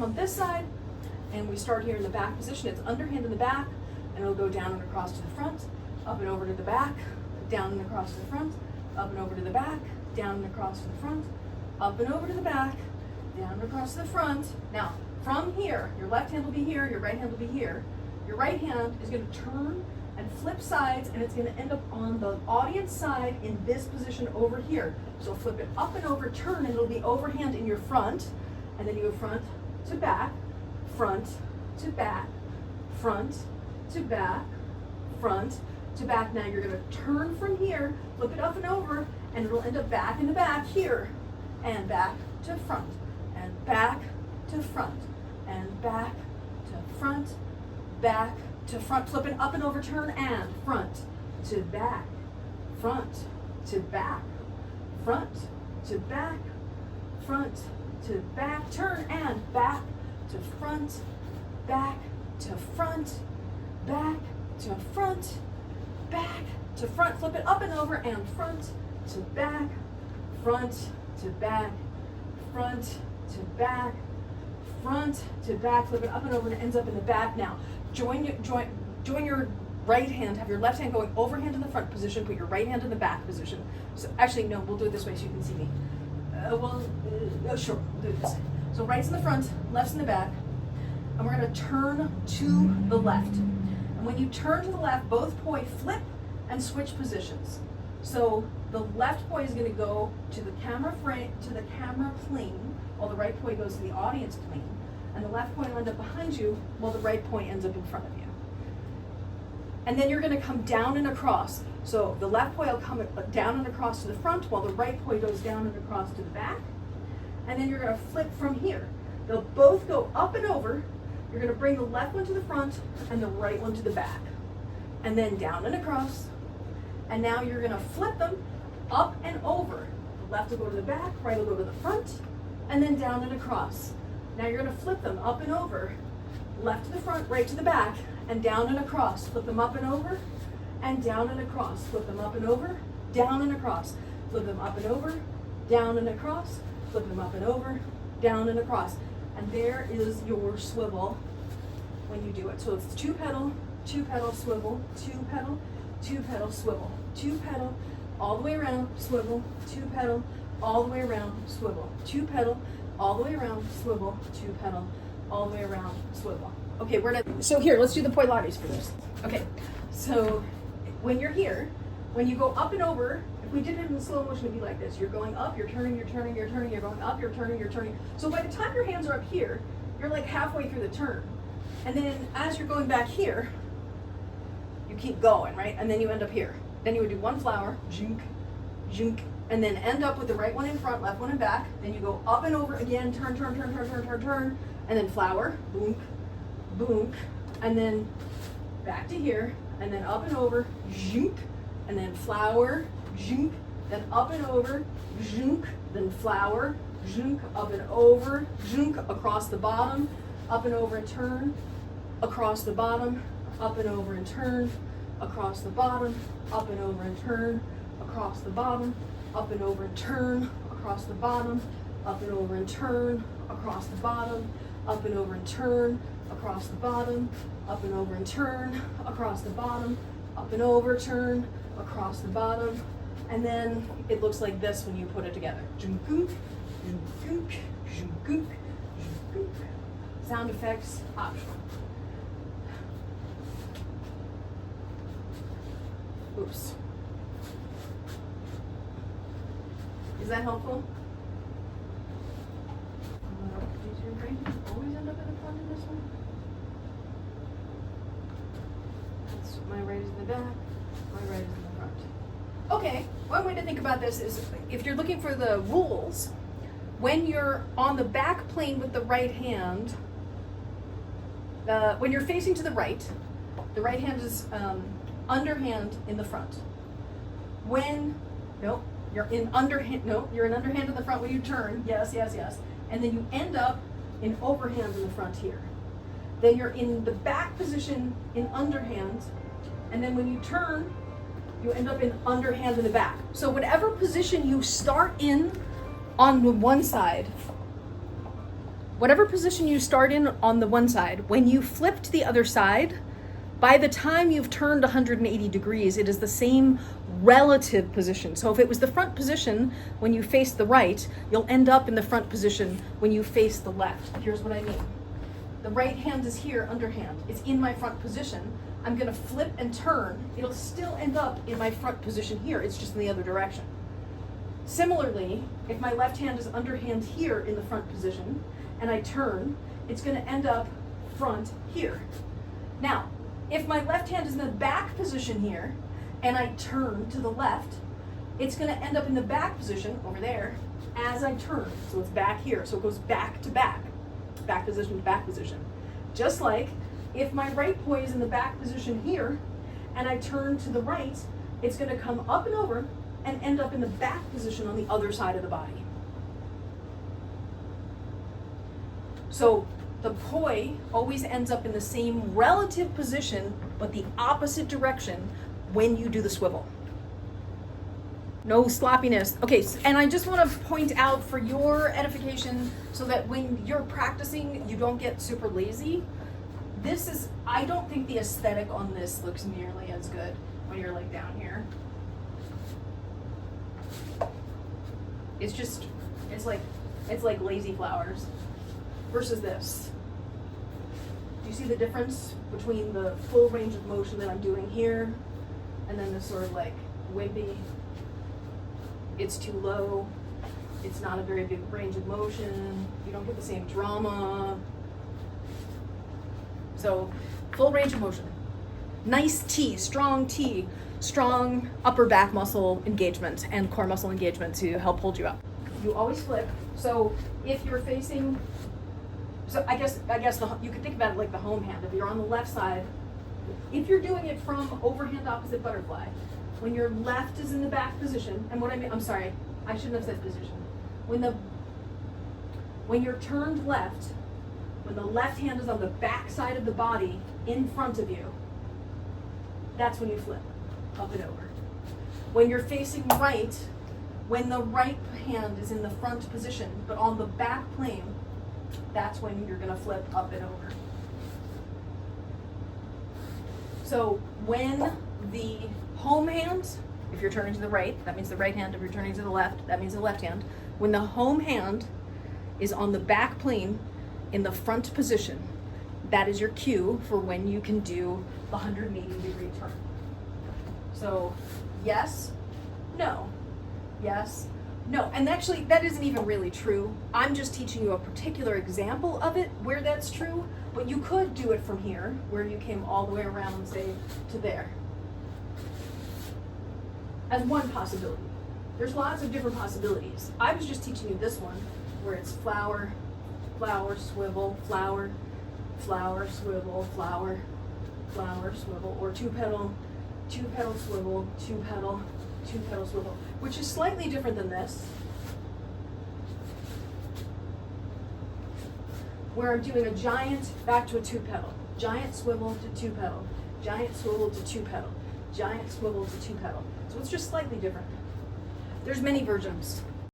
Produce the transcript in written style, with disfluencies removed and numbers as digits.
arm on this side, and we start here in the back position. It's underhand in the back, and it'll go down and across to the front, up and over to the back, down and across to the front, up and over to the back, down and across to the front, up and over to the back, down and across to the front. Now, from here, your left hand will be here, your right hand will be here. Your right hand is going to turn and flip sides, and it's going to end up on the audience side in this position over here. So flip it up and over, turn, and it'll be overhand in your front, and then you go front to back, front to back, front to back, front to back. Now you're going to turn from here, flip it up and over, and it'll end up back in the back here, and back to front, and back to front, and back to front, back to front, flip it up and over, turn, and front to back, front to back, front to back, front to back, turn, and back to front, back to front, back to front, back to front, flip it up and over, and front to back, front to back, front to back, front to back, flip it up and over, and it ends up in the back. Now, join your right hand, have your left hand going overhand in the front position, put your right hand in the back position. So actually, no, we'll do it this way so you can see me. Sure, we'll do it this way. So right's in the front, left's in the back, and we're going to turn to the left. And when you turn to the left, both poi flip and switch positions. So the left poi is going to go to the camera frame, to the camera plane, while the right poi goes to the audience plane. And the left poi will end up behind you, while the right poi ends up in front of you. And then you're going to come down and across. So the left poi will come down and across to the front, while the right poi goes down and across to the back. And then you're going to flip from here. They'll both go up and over. You're going to bring the left one to the front and the right one to the back. And then down and across. And now you're going to flip them up and over. The left will go to the back, right will go to the front, and then down and across. Now you're going to flip them up and over. Left to the front, right to the back, and down and across. Flip them up and over, and down and across. Flip them up and over, down and across. Flip them up and over, down and across. Flip them up and over, down and across. And there is your swivel when you do it. So it's two pedal, swivel, two pedal, swivel, two pedal, all the way around, swivel, two pedal, all the way around, swivel, two pedal, all the way around, swivel, two pedal, all the way around, swivel. Okay, so here, let's do the Pilates for this. Okay, so when you're here, when you go up and over, if we did it in slow motion, it'd be like this. You're going up, you're turning, you're turning, you're turning, you're going up, you're turning, you're turning. So by the time your hands are up here, you're like halfway through the turn. And then as you're going back here, you keep going, right? And then you end up here. Then you would do one flower, jink, jink, and then end up with the right one in front, left one in back. Then you go up and over again, turn, turn, turn, turn, turn, turn, turn, and then flower, boom, boom, and then back to here, and then up and over, jink, and then flower, jink, then up and over, jink, then flower, jink, up and over, jink, across the bottom, up and over and turn, across the bottom, up and over and turn, across the bottom, up and over and turn, across the bottom, up and over and turn, across the bottom, up and over and turn, across the bottom, up and over and turn, across the bottom, up and over and turn, across the bottom, up and over, turn, across the bottom, and then it looks like this when you put it together. Sound effects optional. Oops. Is that helpful? Does your brain always end up in the front in this one? That's my right is in the back, my right is in the front. Okay, one way to think about this is if you're looking for the rules, when you're on the back plane with the right hand, when you're facing to the right hand is underhand in the front. You're in underhand in the front when you turn, yes, and then you end up in overhand in the front here. Then you're in the back position in underhand, and then when you turn, you end up in underhand in the back. So whatever position you start in on the one side, whatever position you start in on the one side, when you flip to the other side, by the time you've turned 180 degrees, it is the same relative position. So if it was the front position when you face the right, you'll end up in the front position when you face the left. Here's what I mean. The right hand is here, underhand. It's in my front position. I'm gonna flip and turn. It'll still end up in my front position here. It's just in the other direction. Similarly, if my left hand is underhand here in the front position and I turn, it's gonna end up front here. Now, if my left hand is in the back position here and I turn to the left, it's gonna end up in the back position over there as I turn. So it's back here, so it goes back to back position to back position. Just like if my right poi is in the back position here and I turn to the right, it's gonna come up and over and end up in the back position on the other side of the body. So the poi always ends up in the same relative position, but the opposite direction when you do the swivel. No sloppiness. Okay, and I just want to point out for your edification so that when you're practicing, you don't get super lazy. I don't think the aesthetic on this looks nearly as good when you're like down here. It's like lazy flowers versus this. Do you see the difference between the full range of motion that I'm doing here and then the sort of like wimpy? It's too low. It's not a very big range of motion. You don't get the same drama. So, full range of motion. Nice T, strong upper back muscle engagement and core muscle engagement to help hold you up. You always flip. So if you're facing, I guess you could think about it like the home hand. If you're on the left side, if you're doing it from overhand opposite butterfly, when your left is in the back position, and what I mean, I'm sorry, I shouldn't have said position. When you're turned left, when the left hand is on the back side of the body in front of you, that's when you flip up and over. When you're facing right, when the right hand is in the front position, but on the back plane, that's when you're gonna flip up and over. So when the home hand, if you're turning to the right, that means the right hand. If you're turning to the left, that means the left hand. When the home hand is on the back plane in the front position, that is your cue for when you can do the 180-degree turn. So yes, no, yes, no. And actually, that isn't even really true. I'm just teaching you a particular example of it where that's true, but you could do it from here, where you came all the way around, say, to there, as one possibility. There's lots of different possibilities. I was just teaching you this one, where it's flower, flower, swivel, flower, flower, swivel, flower, flower, swivel, or two petal, swivel, two petal, swivel, which is slightly different than this, where I'm doing a giant back to a two petal, giant swivel to two petal, giant swivel to two petal, giant swivel to two petal. So it's just slightly different. There's many versions.